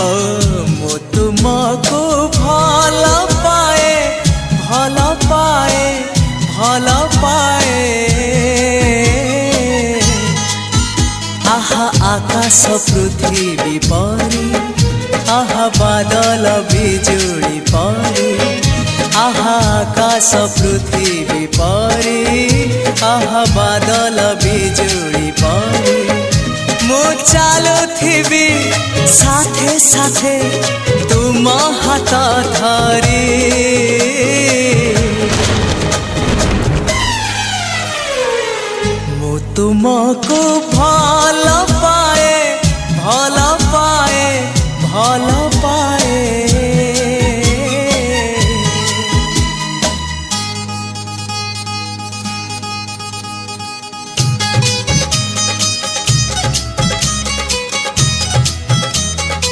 ओ मु तुमको भल पाए भल पाए भल पाए। आहा आकाश पृथ्वी परी आहा बादल बिजुली परी आहा आकाश पृथ्वी परी आहा बादल बिजुली परी। मु चालुथिबी साथे साथे तुम हाथ धरी।